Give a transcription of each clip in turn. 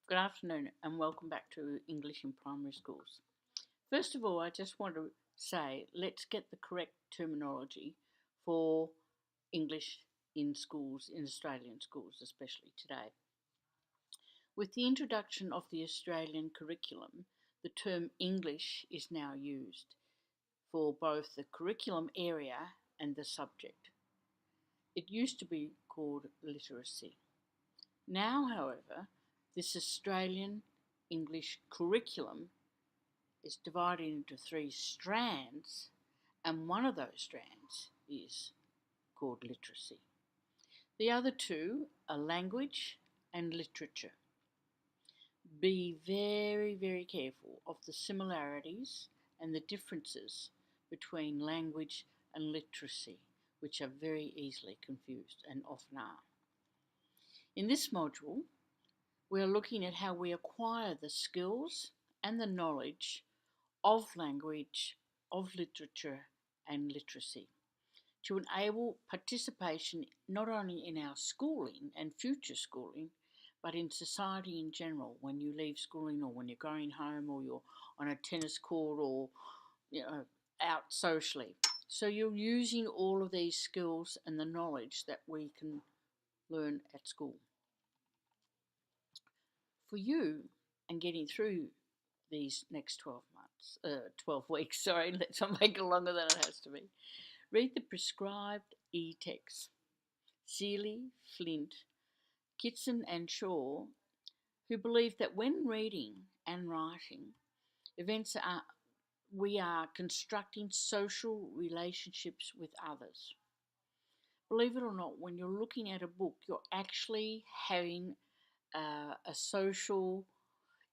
Good afternoon and welcome back to English in Primary Schools. First of all, I just want to say let's get the correct terminology for English in schools, in Australian schools especially today. With the introduction of the Australian curriculum, the term English is now used for both the curriculum area and the subject. It used to be called literacy. Now, however, this Australian English curriculum is divided into three strands, and one of those strands is called literacy. The other two are language and literature. Be very, very careful of the similarities and the differences between language and literacy, which are very easily confused and often are. In this module, we are looking at how we acquire the skills and the knowledge of language, of literature and literacy to enable participation not only in our schooling and future schooling, but in society in general when you leave schooling or when you're going home or you're on a tennis court or out socially. So you're using all of these skills and the knowledge that we can learn at school. For you and getting through these next 12 weeks, let's not make it longer than it has to be. Read the prescribed e-texts. Seeley, Flint, Kitson and Shaw, who believe that when reading and writing, we are constructing social relationships with others. Believe it or not, when you're looking at a book, you're actually having a social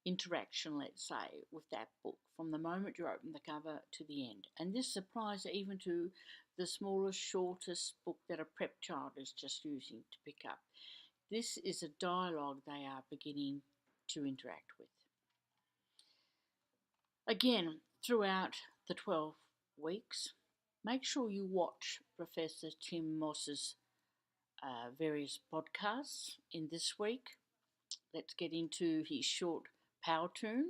interaction, let's say, with that book from the moment you open the cover to the end. And this applies even to the smallest, shortest book that a prep child is just using to pick up. This is a dialogue they are beginning to interact with. Again, throughout the 12 weeks, make sure you watch Professor Tim Moss's various podcasts in this week. Let's get into his short Powtoon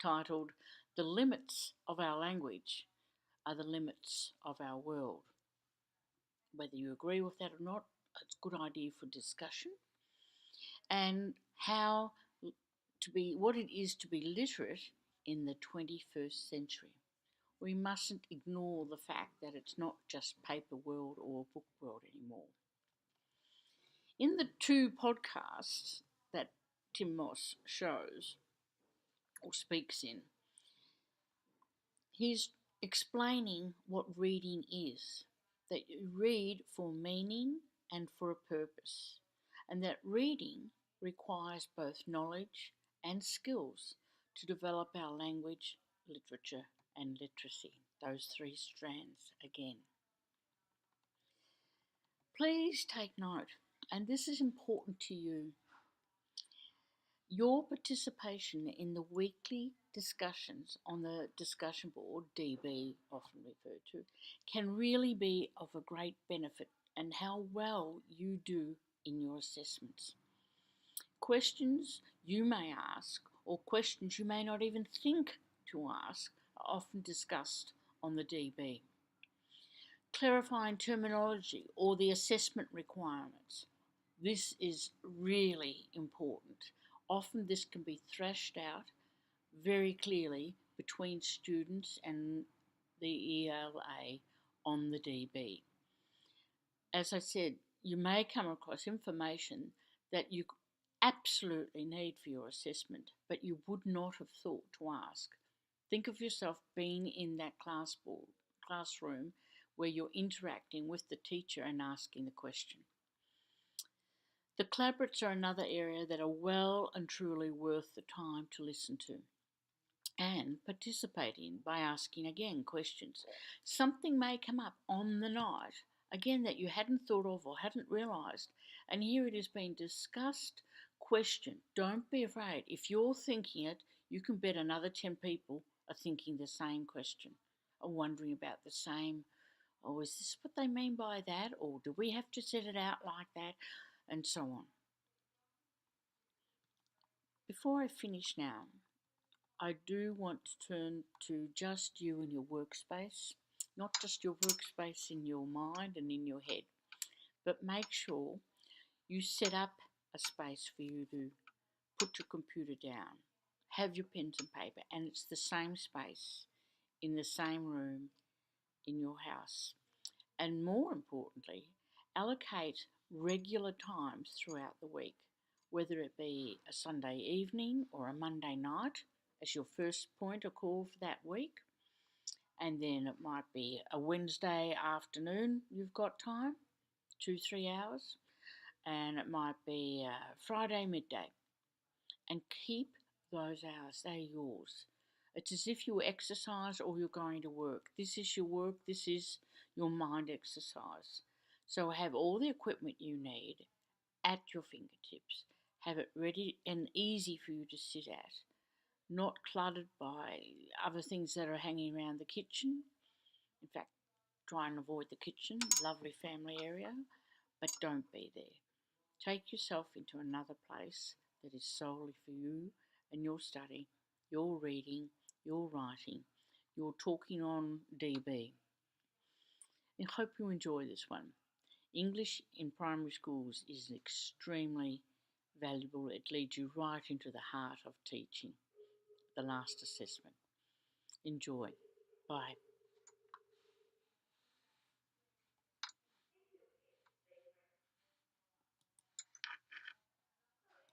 titled "The Limits of Our Language Are the Limits of Our World." Whether you agree with that or not, it's a good idea for discussion. And what it is to be literate in the 21st century. We mustn't ignore the fact that it's not just paper world or book world anymore. In the two podcasts that Tim Moss shows or speaks in, he's explaining what reading is, that you read for meaning and for a purpose, and that reading requires both knowledge and skills to develop our language, literature and literacy, those three strands again. Please take note, and this is important to you. Your participation in the weekly discussions on the discussion board, DB often referred to, can really be of a great benefit and how well you do in your assessments. Questions you may ask or questions you may not even think to ask are often discussed on the DB. Clarifying terminology or the assessment requirements. This is really important. Often this can be thrashed out very clearly between students and the ELA on the DB. As I said, you may come across information that you absolutely need for your assessment, but you would not have thought to ask. Think of yourself being in that classroom where you're interacting with the teacher and asking the question. The collaborates are another area that are well and truly worth the time to listen to and participate in by asking again questions. Something may come up on the night, again, that you hadn't thought of or hadn't realised, and here it is being discussed. Question. Don't be afraid. If you're thinking it, you can bet another 10 people are thinking the same question, are wondering about the same. Oh, is this what they mean by that? Or do we have to set it out like that? And so on. Before I finish now, I do want to turn to just you and your workspace, not just your workspace in your mind and in your head, but make sure you set up a space for you to put your computer down, have your pens and paper, and it's the same space in the same room in your house. And more importantly, allocate regular times throughout the week, whether it be a Sunday evening or a Monday night as your first point of call for that week. And then it might be a Wednesday afternoon, you've got time, 2-3 hours, and it might be Friday midday. And keep those hours, they're yours. It's as if you exercise or you're going to work. This is your work, this is your mind exercise. So have all the equipment you need at your fingertips. Have it ready and easy for you to sit at, not cluttered by other things that are hanging around the kitchen. In fact, try and avoid the kitchen, lovely family area, but don't be there. Take yourself into another place that is solely for you and your study, your reading, your writing, your talking on DB. I hope you enjoy this one. English in primary schools is extremely valuable. It leads you right into the heart of teaching, the last assessment. Enjoy. Bye.